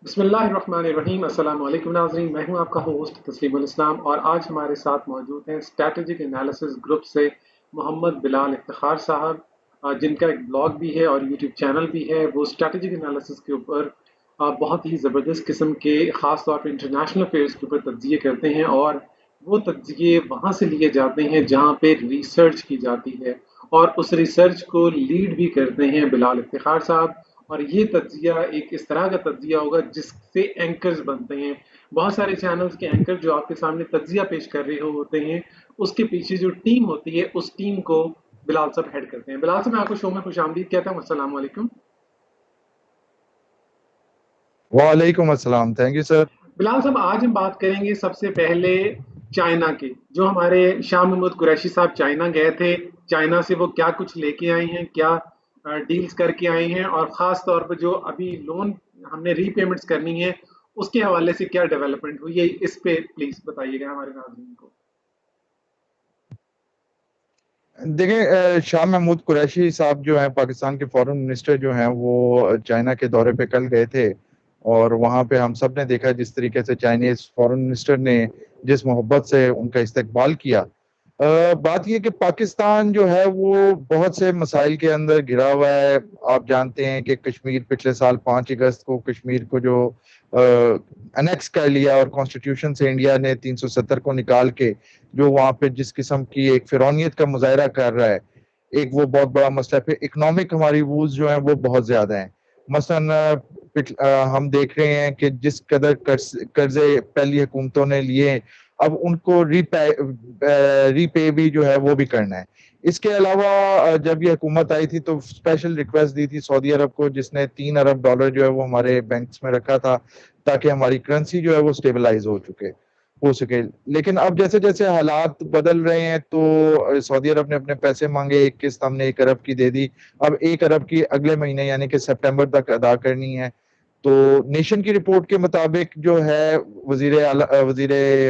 بسم اللہ الرحمن الرحیم، السلام علیکم ناظرین، میں ہوں آپ کا ہوسٹ تسلیم الاسلام اور آج ہمارے ساتھ موجود ہیں اسٹریٹجک انالیسس گروپ سے محمد بلال افتخار صاحب، جن کا ایک بلاگ بھی ہے اور یوٹیوب چینل بھی ہے۔ وہ اسٹریٹجک انالیسس کے اوپر بہت ہی زبردست قسم کے خاص طور پہ انٹرنیشنل افیئرس کے اوپر تجزیے کرتے ہیں، اور وہ تجزیے وہاں سے لیے جاتے ہیں جہاں پہ ریسرچ کی جاتی ہے، اور اس ریسرچ کو لیڈ بھی کرتے ہیں بلال افتخار صاحب۔ اور یہ تجزیہ ایک اس طرح کا تجزیہ ہوگا جس سے اینکرز بنتے ہیں۔ بہت سارے چینلز کے اینکر جو آپ کے سامنے تجزیہ پیش کر رہے ہوتے ہیں، اس کے پیچھے جو ٹیم ہوتی ہے اس ٹیم کو بلال صاحب ہیڈ کرتے ہیں۔ بلال صاحب، میں آپ کو شو میں خوش آمدید کہتا ہوں۔ السلام علیکم۔ وعلیکم السلام، تھینک یو سر۔ بلال صاحب، آج ہم بات کریں گے سب سے پہلے چائنا کی، جو ہمارے شاہ محمود قریشی صاحب چائنا گئے تھے۔ چائنا سے وہ کیا کچھ لے کے آئے ہیں، کیا ڈیلز کر کے آئے ہیں، اور خاص طور پہ جو ابھی لون ہم نے ری پیمنٹس کرنی ہے اس کے حوالے سے کیا ڈیولپمنٹ ہوئی ہے، اس پہ پلیز بتائیے گا ہمارے ناظرین کو۔ دیکھیں، شاہ محمود قریشی صاحب جو ہیں پاکستان کے فارن منسٹر جو ہیں، وہ چائنا کے دورے پہ کل گئے تھے، اور وہاں پہ ہم سب نے دیکھا جس طریقے سے چائنیز فارن منسٹر نے جس محبت سے ان کا استقبال کیا۔ بات یہ کہ پاکستان جو ہے وہ بہت سے مسائل کے اندر گھرا ہوا ہے۔ آپ جانتے ہیں کہ کشمیر پچھلے سال 5 اگست کو کشمیر کو جو انیکس کر لیا، اور کانسٹیٹیوشن سے انڈیا نے 370 کو نکال کے جو وہاں پہ جس قسم کی ایک فرعونیت کا مظاہرہ کر رہا ہے، ایک وہ بہت بڑا مسئلہ ہے۔ پھر اکنامک ہماری ووز جو ہیں وہ بہت زیادہ ہیں۔ مثلا ہم دیکھ رہے ہیں کہ جس قدر قرضے پہلی حکومتوں نے لیے، اب ان کو ری پے بھی جو ہے وہ بھی کرنا ہے۔ اس کے علاوہ جب یہ حکومت آئی تھی تو اسپیشل ریکویسٹ دی تھی سعودی عرب کو، جس نے $3 ارب جو ہے وہ ہمارے بینکس میں رکھا تھا تاکہ ہماری کرنسی جو ہے وہ سٹیبلائز ہو سکے۔ لیکن اب جیسے جیسے حالات بدل رہے ہیں تو سعودی عرب نے اپنے پیسے مانگے، ایک قسط ہم نے 1 ارب کی دے دی، اب 1 ارب کی اگلے مہینے یعنی کہ سپٹمبر تک ادا کرنی ہے۔ تو نیشن کی رپورٹ کے مطابق جو ہے وزیر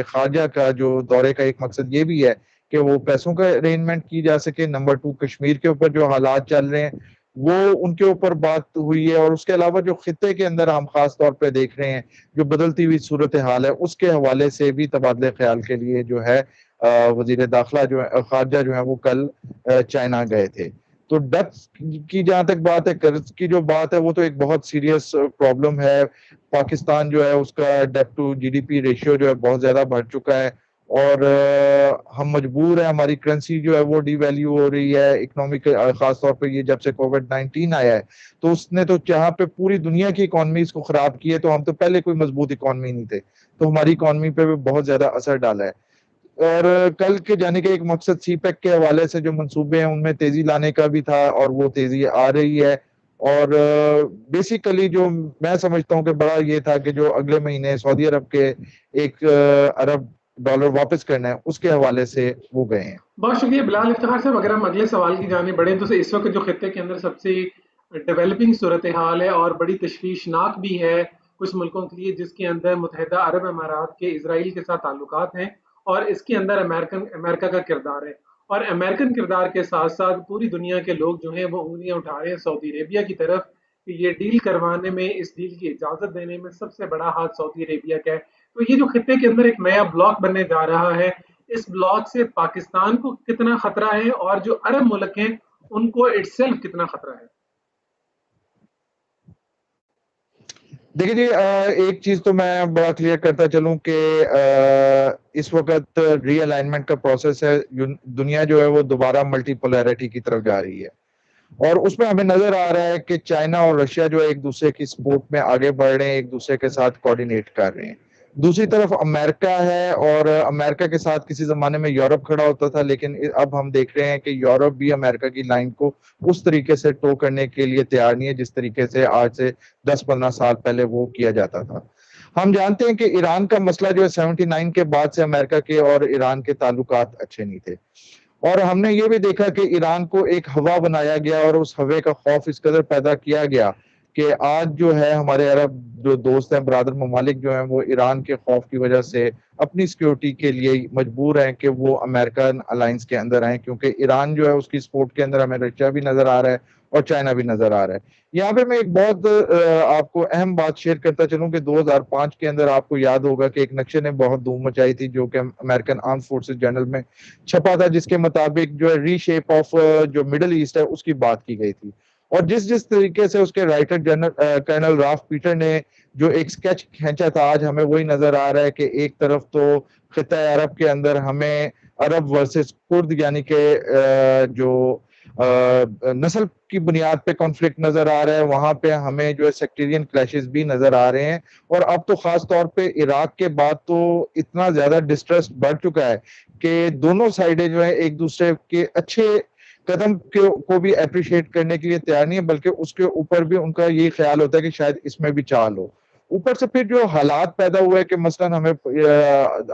خارجہ کا جو دورے کا ایک مقصد یہ بھی ہے کہ وہ پیسوں کا ارینجمنٹ کی جا سکے۔ نمبر 2، کشمیر کے اوپر جو حالات چل رہے ہیں وہ ان کے اوپر بات ہوئی ہے، اور اس کے علاوہ جو خطے کے اندر ہم خاص طور پہ دیکھ رہے ہیں جو بدلتی ہوئی صورتحال ہے، اس کے حوالے سے بھی تبادلے خیال کے لیے جو ہے وزیر داخلہ جو ہے خارجہ جو ہے وہ کل چائنا گئے تھے۔ تو ڈیپتھ کی جہاں تک بات ہے، قرض کی جو بات ہے وہ تو ایک بہت سیریس پرابلم ہے۔ پاکستان جو ہے اس کا ڈیپٹ to G D P ratio جو ہے بہت زیادہ بڑھ چکا ہے، اور ہم مجبور ہیں، ہماری کرنسی جو ہے وہ ڈی ویلیو ہو رہی ہے۔ اکنامک خاص طور پہ یہ جب سے کووڈ-19 آیا ہے تو اس نے تو جہاں پہ پوری دنیا کی اکانومیز کو خراب کی ہے، تو ہم تو پہلے کوئی مضبوط اکانومی نہیں تھے، تو ہماری اکانومی پہ بھی بہت زیادہ اثر ڈالا ہے۔ اور کل کے جانے کے ایک مقصد سی پیک کے حوالے سے جو منصوبے ہیں ان میں تیزی لانے کا بھی تھا، اور وہ تیزی آ رہی ہے۔ اور بیسیکلی جو میں سمجھتا ہوں کہ بڑا یہ تھا کہ جو اگلے مہینے سعودی عرب کے 1 ارب ڈالر واپس کرنا ہے، اس کے حوالے سے وہ گئے ہیں۔ بہت شکریہ بلال افتخار صاحب۔ اگر ہم اگلے سوال کی جانب بڑھیں تو اس وقت جو خطے کے اندر سب سے ڈیولپنگ صورتحال ہے اور بڑی تشویشناک بھی ہے کچھ ملکوں کے لیے، جس کے اندر متحدہ عرب امارات کے اسرائیل کے ساتھ تعلقات ہیں، اور اس کے اندر امریکہ کا کردار ہے، اور امریکن کردار کے ساتھ ساتھ پوری دنیا کے لوگ جو ہیں وہ انگلیاں اٹھا رہے ہیں سعودی عربیہ کی طرف کہ یہ ڈیل کروانے میں، اس ڈیل کی اجازت دینے میں سب سے بڑا ہاتھ سعودی عربیہ کا ہے۔ تو یہ جو خطے کے اندر ایک نیا بلاک بننے جا رہا ہے، اس بلاک سے پاکستان کو کتنا خطرہ ہے، اور جو عرب ملک ہیں ان کو اٹ سیلف کتنا خطرہ ہے؟ دیکھیں جی، ایک چیز تو میں بڑا کلیئر کرتا چلوں کہ اس وقت ری الائنمنٹ کا پروسیس ہے۔ دنیا جو ہے وہ دوبارہ ملٹی پولیرٹی کی طرف جا رہی ہے، اور اس میں ہمیں نظر آ رہا ہے کہ چائنا اور رشیا جو ہے ایک دوسرے کی سپورٹ میں آگے بڑھ رہے ہیں، ایک دوسرے کے ساتھ کوآرڈینیٹ کر رہے ہیں۔ دوسری طرف امریکہ ہے، اور امریکہ کے ساتھ کسی زمانے میں یورپ کھڑا ہوتا تھا، لیکن اب ہم دیکھ رہے ہیں کہ یورپ بھی امریکہ کی لائن کو اس طریقے سے ٹو کرنے کے لیے تیار نہیں ہے جس طریقے سے آج سے 10-15 سال پہلے وہ کیا جاتا تھا۔ ہم جانتے ہیں کہ ایران کا مسئلہ جو ہے 79 کے بعد سے امریکہ کے اور ایران کے تعلقات اچھے نہیں تھے، اور ہم نے یہ بھی دیکھا کہ ایران کو ایک ہوا بنایا گیا، اور اس ہوے کا خوف اس قدر پیدا کیا گیا کہ آج جو ہے ہمارے عرب جو دوست ہیں برادر ممالک جو ہیں وہ ایران کے خوف کی وجہ سے اپنی سیکیورٹی کے لیے مجبور ہیں کہ وہ امریکن الائنس کے اندر آئیں، کیونکہ ایران جو ہے اس کی سپورٹ کے اندر ہمیں رشیا بھی نظر آ رہا ہے اور چائنا بھی نظر آ رہا ہے۔ یہاں پہ میں ایک بہت آپ کو اہم بات شیئر کرتا چلوں کہ 2005 کے اندر آپ کو یاد ہوگا کہ ایک نقشے نے بہت دھوم مچائی تھی جو کہ امریکن آرم فورسز جنرل میں چھپا تھا، جس کے مطابق جو ہے ری شیپ آف جو مڈل ایسٹ ہے اس کی بات کی گئی تھی، اور جس طریقے سے اس کے writer general colonel Ralph Peter نے جو ایک سکیچ کھینچا تھا، آج ہمیں وہی نظر آ رہا ہے کہ ایک طرف تو خطہ عرب کے اندر ہمیں عرب ورسز کرد یعنی کہ جو نسل کی بنیاد پہ کانفلکٹ نظر آ رہا ہے، وہاں پہ ہمیں جو ہے سیکٹیرین کلیشز بھی نظر آ رہے ہیں، اور اب تو خاص طور پہ عراق کے بعد تو اتنا زیادہ ڈسٹرسٹ بڑھ چکا ہے کہ دونوں سائڈیں جو ہیں ایک دوسرے کے اچھے قدم کو بھی اپریشیٹ کرنے کے لیے تیار نہیں ہے، بلکہ اس کے اوپر بھی ان کا یہی خیال ہوتا ہے کہ شاید اس میں بھی چال ہو۔ اوپر سے پھر جو حالات پیدا ہوئے کہ مثلا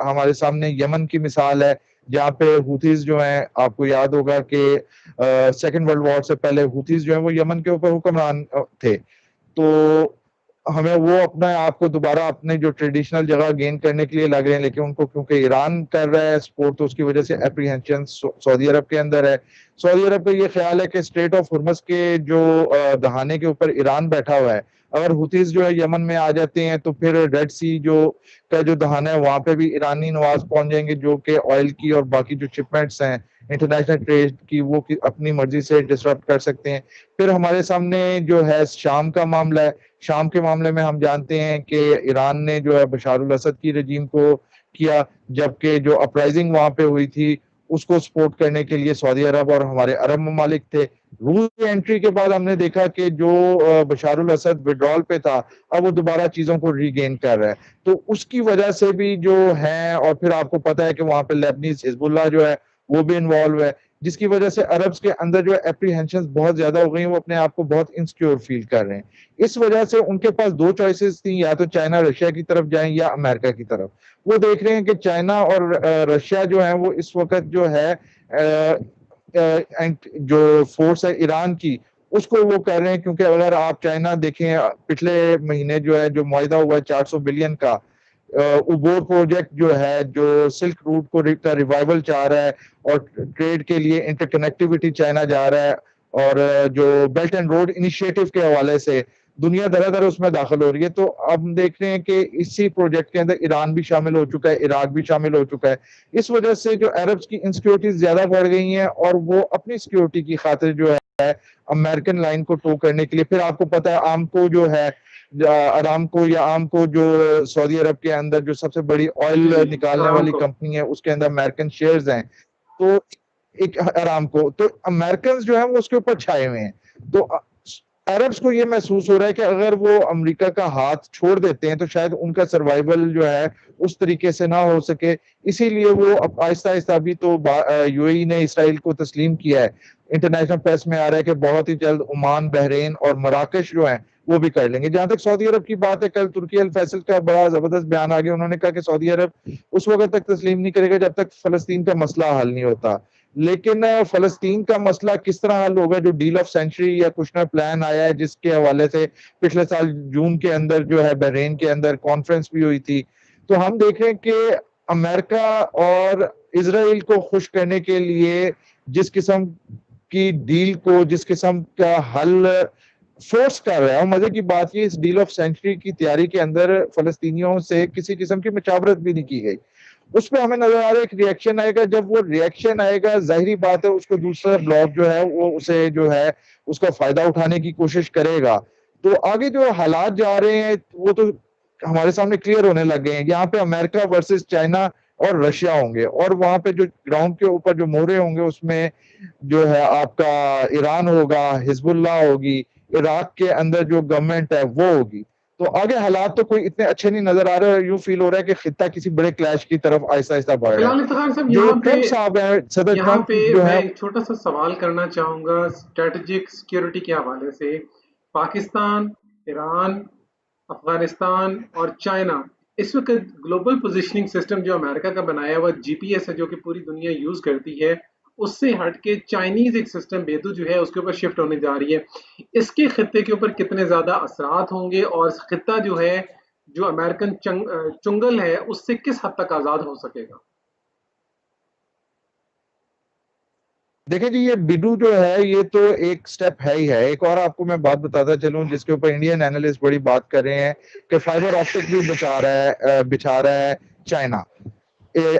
ہمارے سامنے یمن کی مثال ہے، جہاں پہ ہوتیز جو ہیں، آپ کو یاد ہوگا کہ سیکنڈ ورلڈ وار سے پہلے ہوتیز جو ہیں وہ یمن کے اوپر حکمران تھے، تو ہمیں وہ اپنا آپ کو دوبارہ اپنے جو ٹریڈیشنل جگہ گین کرنے کے لیے لگ رہے ہیں، لیکن ان کو کیونکہ ایران کر رہا ہے سپورٹ، تو اس کی وجہ سے اپریہنشن سعودی عرب کے اندر ہے۔ سعودی عرب کا یہ خیال ہے کہ اسٹریٹ آف ہرمز کے جو دہانے کے اوپر ایران بیٹھا ہوا ہے، اگر ہوتیز جو ہے یمن میں آ جاتے ہیں تو پھر ریڈ سی کا جو دہانہ ہے وہاں پہ بھی ایرانی نواز پہنچ جائیں گے، جو کہ آئل کی اور باقی جو شپمنٹس ہیں انٹرنیشنل ٹریڈ کی وہ اپنی مرضی سے ڈسرپٹ کر سکتے ہیں۔ پھر ہمارے سامنے جو ہے شام کا معاملہ ہے، شام کے معاملے میں ہم جانتے ہیں کہ ایران نے جو ہے بشار الاسد کی رجیم کو کیا، جبکہ جو اپرائزنگ وہاں پہ ہوئی تھی اس کو سپورٹ کرنے کے لیے سعودی عرب اور ہمارے عرب ممالک تھے۔ روس کی انٹری کے بعد ہم نے دیکھا کہ جو بشار الاسد وڈرال پہ تھا اب وہ دوبارہ چیزوں کو ری گین کر رہا ہے، تو اس کی وجہ سے بھی جو ہے، اور پھر آپ کو پتا ہے کہ وہاں پہ لیبنیز حزب اللہ جو ہے وہ بھی انوالو ہے، جس کی وجہ سے عربز کے اندر جو اپریہنشنز بہت زیادہ ہو گئی ہیں، وہ اپنے آپ کو بہت انسیکیور فیل کر رہے ہیں۔ اس وجہ سے ان کے پاس دو چوائسز تھیں، یا تو چائنا رشیا کی طرف جائیں یا امریکہ کی طرف۔ وہ دیکھ رہے ہیں کہ چائنا اور رشیا جو ہیں وہ اس وقت جو ہے جو فورس ہے ایران کی اس کو وہ کر رہے ہیں، کیونکہ اگر آپ چائنا دیکھیں پچھلے مہینے جو ہے جو معاہدہ ہوا ہے 400 بلین کا عبور پروجیکٹ جو ہے، جو سلک روٹ کو ریوائول چاہ رہا ہے اور ٹریڈ کے لیے انٹر کنیکٹیوٹی چائنا جا رہا ہے، اور جو بیلٹ اینڈ روڈ انیشیٹو کے حوالے سے دنیا درا در اس میں داخل ہو رہی ہے، تو اب ہم دیکھ رہے ہیں کہ اسی پروجیکٹ کے اندر ایران بھی شامل ہو چکا ہے، عراق بھی شامل ہو چکا ہے۔ اس وجہ سے جو عربز کی انسیکیورٹیز زیادہ بڑھ گئی ہیں، اور وہ اپنی سیکیورٹی کی خاطر جو ہے امریکن لائن کو ٹو کرنے کے لیے، پھر آپ کو پتا ہے آمکو جو ہے، ارامکو یا آمکو جو سعودی عرب کے اندر جو سب سے بڑی آئل جی نکالنے آرام والی کو کمپنی ہے، اس کے اندر امریکن شیئرز ہیں، تو ایک ارامکو، تو امریکنز جو ہیں وہ اس کے اوپر چھائے ہوئے ہیں۔ تو عربز کو یہ محسوس ہو رہا ہے کہ اگر وہ امریکہ کا ہاتھ چھوڑ دیتے ہیں تو شاید ان کا سروائیول جو ہے اس طریقے سے نہ ہو سکے، اسی لیے وہ آہستہ آہستہ ابھی تو یو اے ای نے اسرائیل کو تسلیم کیا ہے، انٹرنیشنل پریس میں آ رہا ہے کہ بہت ہی جلد عمان، بحرین اور مراکش جو ہیں وہ بھی کر لیں گے۔ جہاں تک سعودی عرب کی بات ہے، کل ترکی الفیصل کا بڑا زبردست بیان آ گیا، انہوں نے کہا کہ سعودی عرب اس وقت تک تسلیم نہیں کرے گا جب تک فلسطین کا مسئلہ حل نہیں ہوتا، لیکن فلسطین کا مسئلہ کس طرح حل ہوگا؟ جو ڈیل آف سینچری یا کچھ نہ پلان آیا ہے، جس کے حوالے سے پچھلے سال جون کے اندر جو ہے بحرین کے اندر کانفرنس بھی ہوئی تھی، تو ہم دیکھ رہے ہیں کہ امریکہ اور اسرائیل کو خوش کرنے کے لیے جس قسم کی ڈیل کو، جس قسم کا حل فورس کر رہا ہے، اور مزے کی بات یہ اس ڈیل آف سینچری کی تیاری کے اندر فلسطینیوں سے کسی قسم کی مشاورت بھی نہیں کی گئی۔ اس پہ ہمیں نظر آ رہا ہے ایک ریئیکشن آئے گا، جب وہ ریئیکشن آئے گا ظاہری بات ہے اس کو دوسرا بلاک جو ہے وہ اسے جو ہے اس کا فائدہ اٹھانے کی کوشش کرے گا۔ تو آگے جو حالات جا رہے ہیں وہ تو ہمارے سامنے کلیئر ہونے لگ گئے ہیں، یہاں پہ امریکہ ورسز چائنا اور رشیا ہوں گے، اور وہاں پہ جو گراؤنڈ کے اوپر جو مورے ہوں گے اس میں جو ہے آپ کا ایران ہوگا، حزب اللہ ہوگی، عراق کے اندر جو گورنمنٹ ہے وہ ہوگی۔ تو آگے حالات تو کوئی اتنے اچھے نہیں نظر آ رہے، یوں فیل ہو رہا ہے کہ خطہ کسی بڑے کلیش کی طرف آہستہ آہستہ بڑھ رہا بلال ہے۔ افتخار صاحب، جو ٹرمپ صاحب ہیں، صدر یہاں ٹرمپ پہ جو میں ہے، ایک چھوٹا سا سوال کرنا چاہوں گا اسٹریٹجک سیکیورٹی کے حوالے سے۔ پاکستان، ایران، افغانستان اور چائنا اس وقت گلوبل پوزیشننگ سسٹم جو امریکہ کا بنایا ہوا جی پی ایس ہے جو کہ پوری دنیا یوز کرتی ہے، اس سے ہٹ کے چائنیز ایک سسٹم بیدو جو ہے اس کے اوپر شفٹ ہونے جا رہی ہے. اس کے خطے کے اوپر کتنے زیادہ اثرات ہوں گے اور خطہ جو ہے جو امریکن چنگل ہے اس سے کس حد تک آزاد ہو سکے گا؟ دیکھیں جی، یہ بیڈو جو ہے یہ تو ایک سٹیپ ہے ہی ہے. ایک اور آپ کو میں بات بتاتا چلوں جس کے اوپر انڈین اینالسٹ بڑی بات کر رہے ہیں کہ فائبر آپٹک بھی بچا رہا ہے چائنا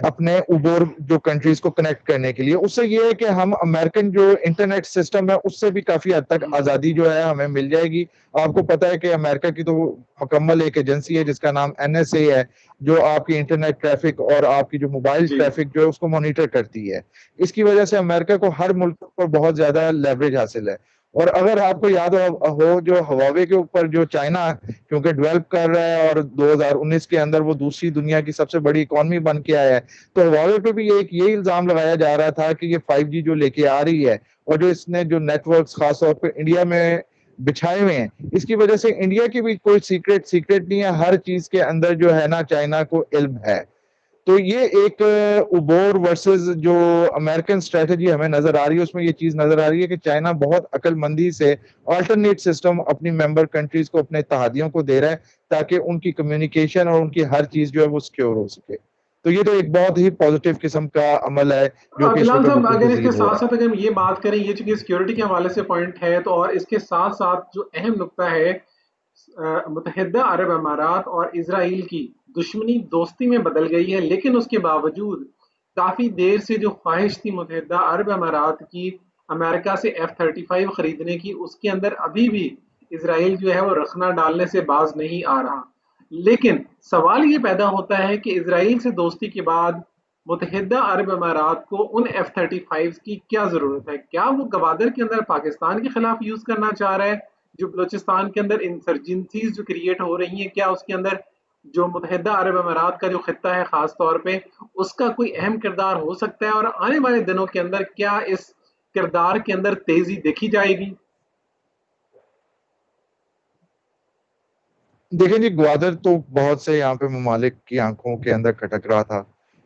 اپنے عبور جو کنٹریز کو کنیکٹ کرنے کے لیے. اس سے یہ ہے کہ ہم امریکن جو انٹرنیٹ سسٹم ہے اس سے بھی کافی حد تک آزادی جو ہے ہمیں مل جائے گی. آپ کو پتا ہے کہ امریکہ کی تو مکمل ایک ایجنسی ہے جس کا نام NSA ہے جو آپ کی انٹرنیٹ ٹریفک اور آپ کی جو موبائل جی ٹریفک جو ہے اس کو مانیٹر کرتی ہے. اس کی وجہ سے امریکہ کو ہر ملک پر بہت زیادہ لیوریج حاصل ہے. اور اگر آپ کو یاد ہو جو ہواوے کے اوپر جو چائنا کیونکہ ڈیولپ کر رہا ہے اور 2019 کے اندر وہ دوسری دنیا کی سب سے بڑی اکانومی بن کے آیا ہے, تو ہواوے پہ بھی ایک یہی الزام لگایا جا رہا تھا کہ یہ 5G جو لے کے آ رہی ہے اور جو اس نے جو نیٹ ورکس خاص طور پہ انڈیا میں بچھائے ہوئے ہیں, اس کی وجہ سے انڈیا کی بھی کوئی سیکرٹ نہیں ہے. ہر چیز کے اندر جو ہے نا چائنا کو علم ہے. تو یہ ایک عبور ورسز جو امریکن اسٹریٹجی ہمیں نظر آ رہی ہے اس میں یہ چیز نظر آ رہی ہے کہ چائنا بہت عقل مندی سے آلٹرنیٹ سسٹم اپنی ممبر کنٹریز کو اپنے اتحادیوں کو دے رہا ہے تاکہ ان کی کمیونیکیشن اور ان کی ہر چیز جو ہے وہ سکیور ہو سکے. تو یہ تو ایک بہت ہی پازیٹیو قسم کا عمل ہے جو کہ اس بلال وقت صاحب، بالکل اگر اس کے پذیر ہو ساتھ رہا ساتھ ہے. اگر ہم یہ بات کریں، یہ چونکہ سیکیورٹی کے حوالے سے پوائنٹ ہے تو، اور اس کے ساتھ ساتھ جو اہم نقطہ ہے متحدہ عرب امارات اور اسرائیل کی دشمنی دوستی میں بدل گئی ہے، لیکن اس کے باوجود کافی دیر سے جو خواہش تھی متحدہ عرب امارات کی امریکہ سے F-35 خریدنے کی، اس کے اندر ابھی بھی اسرائیل جو ہے وہ رخنا ڈالنے سے باز نہیں آ رہا. لیکن سوال یہ پیدا ہوتا ہے کہ اسرائیل سے دوستی کے بعد متحدہ عرب امارات کو ان F-35 کی کیا ضرورت ہے؟ کیا وہ گوادر کے اندر پاکستان کے خلاف یوز کرنا چاہ رہا ہے؟ جو بلوچستان کے اندر انسرجنسیز جو کریٹ ہو رہی ہیں، کیا اس کے اندر جو متحدہ عرب امارات کا جو خطہ ہے خاص طور پہ اس کا کوئی اہم کردار ہو سکتا ہے؟ اور آنے والے دنوں کے اندر کیا اس کردار کے اندر تیزی دیکھی جائے گی؟ دیکھیں جی، گوادر تو بہت سے یہاں پہ ممالک کی آنکھوں کے اندر کھٹک رہا تھا.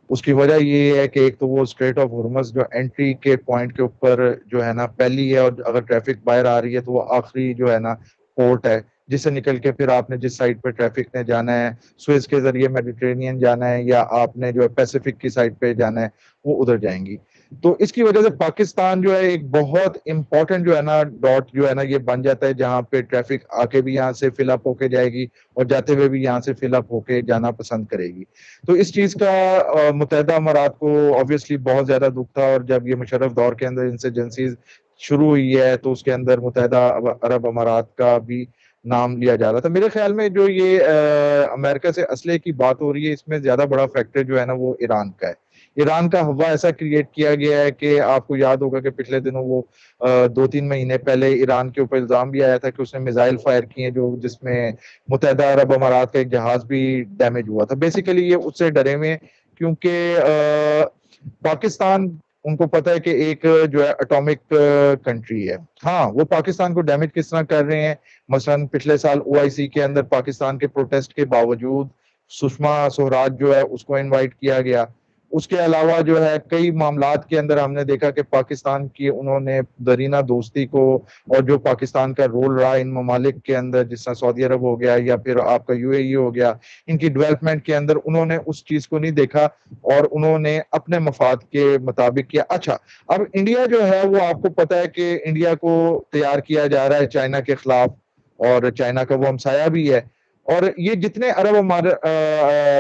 اس کی وجہ یہ ہے کہ ایک تو وہ اسٹریٹ آف ہرمز جو انٹری کے پوائنٹ کے اوپر جو ہے نا پہلی ہے, اور اگر ٹریفک باہر آ رہی ہے تو وہ آخری جو ہے نا پورٹ ہے جس سے نکل کے پھر آپ نے جس سائڈ پہ ٹریفک نے جانا ہے, سوئز کے ذریعے میڈیٹرینین جانا ہے یا آپ نے جو ہے پیسیفک کی سائڈ پہ جانا ہے, وہ ادھر جائیں گی. تو اس کی وجہ سے پاکستان جو ہے ایک بہت امپورٹنٹ جو ہے نا ڈاٹ جو ہے نا یہ بن جاتا ہے جہاں پہ ٹریفک آ کے بھی یہاں سے فل اپ ہو کے جائے گی اور جاتے ہوئے بھی یہاں سے فل اپ ہو کے جانا پسند کرے گی. تو اس چیز کا متحدہ امارات کو obviously بہت زیادہ دکھ تھا, اور جب یہ مشرف دور کے اندر انسرجنسیز شروع ہوئی ہے تو اس کے اندر متحدہ عرب امارات کا بھی نام لیا جا رہا تھا. میرے خیال میں جو یہ امریکہ سے اسلحے کی بات ہو رہی ہے اس میں زیادہ بڑا فیکٹر جو ہے نا وہ ایران کا ہے. ایران کا ہوا ایسا کریٹ کیا گیا ہے کہ آپ کو یاد ہوگا کہ پچھلے دنوں وہ 2-3 مہینے پہلے ایران کے اوپر الزام بھی آیا تھا کہ اس نے میزائل فائر کیے جو جس میں متحدہ عرب امارات کا ایک جہاز بھی ڈیمیج ہوا تھا. بیسیکلی یہ اس سے ڈرے ہوئے کیونکہ پاکستان ان کو پتا ہے کہ ایک جو ہے اٹامک کنٹری ہے. ہاں, وہ پاکستان کو ڈیمیج کس طرح کر رہے ہیں, مثلا پچھلے سال OIC کے اندر پاکستان کے پروٹیسٹ کے باوجود سشما سوراج جو ہے اس کو انوائٹ کیا گیا. اس کے علاوہ جو ہے کئی معاملات کے اندر ہم نے دیکھا کہ پاکستان کی انہوں نے درینہ دوستی کو اور جو پاکستان کا رول رہا ان ممالک کے اندر جس طرح سعودی عرب ہو گیا یا پھر آپ کا UAE ہو گیا, ان کی ڈیولپمنٹ کے اندر انہوں نے اس چیز کو نہیں دیکھا اور انہوں نے اپنے مفاد کے مطابق کیا. اچھا, اب انڈیا جو ہے وہ آپ کو پتا ہے کہ انڈیا کو تیار کیا جا رہا ہے چائنا کے خلاف, اور چائنا کا وہ ہمسایہ بھی ہے. اور یہ جتنے عرب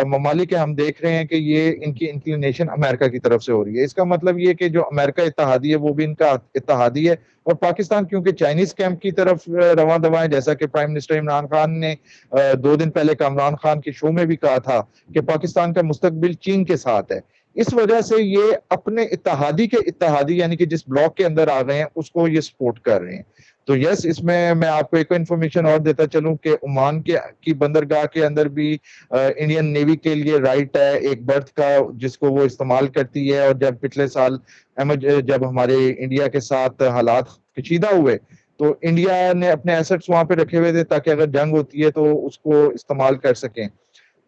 ممالک ہیں ہم دیکھ رہے ہیں کہ یہ ان کی انکلینیشن امریکہ کی طرف سے ہو رہی ہے. اس کا مطلب یہ کہ جو امریکہ اتحادی ہے وہ بھی ان کا اتحادی ہے, اور پاکستان کیونکہ چائنیز کیمپ کی طرف رواں دواں ہے, جیسا کہ پرائم منسٹر عمران خان نے 2 دن پہلے کامران خان کے شو میں بھی کہا تھا کہ پاکستان کا مستقبل چین کے ساتھ ہے. اس وجہ سے یہ اپنے اتحادی کے اتحادی یعنی کہ جس بلاک کے اندر آ گئے ہیں اس کو یہ سپورٹ کر رہے ہیں. تو یس, اس میں آپ کو ایک انفارمیشن اور دیتا چلوں کہ عمان کی بندرگاہ کے اندر بھی انڈین نیوی کے لیے رائٹ ہے ایک برتھ کا جس کو وہ استعمال کرتی ہے. اور جب پچھلے سال جب ہمارے انڈیا کے ساتھ حالات کشیدہ ہوئے تو انڈیا نے اپنے ایسٹس وہاں پہ رکھے ہوئے تھے تاکہ اگر جنگ ہوتی ہے تو اس کو استعمال کر سکیں.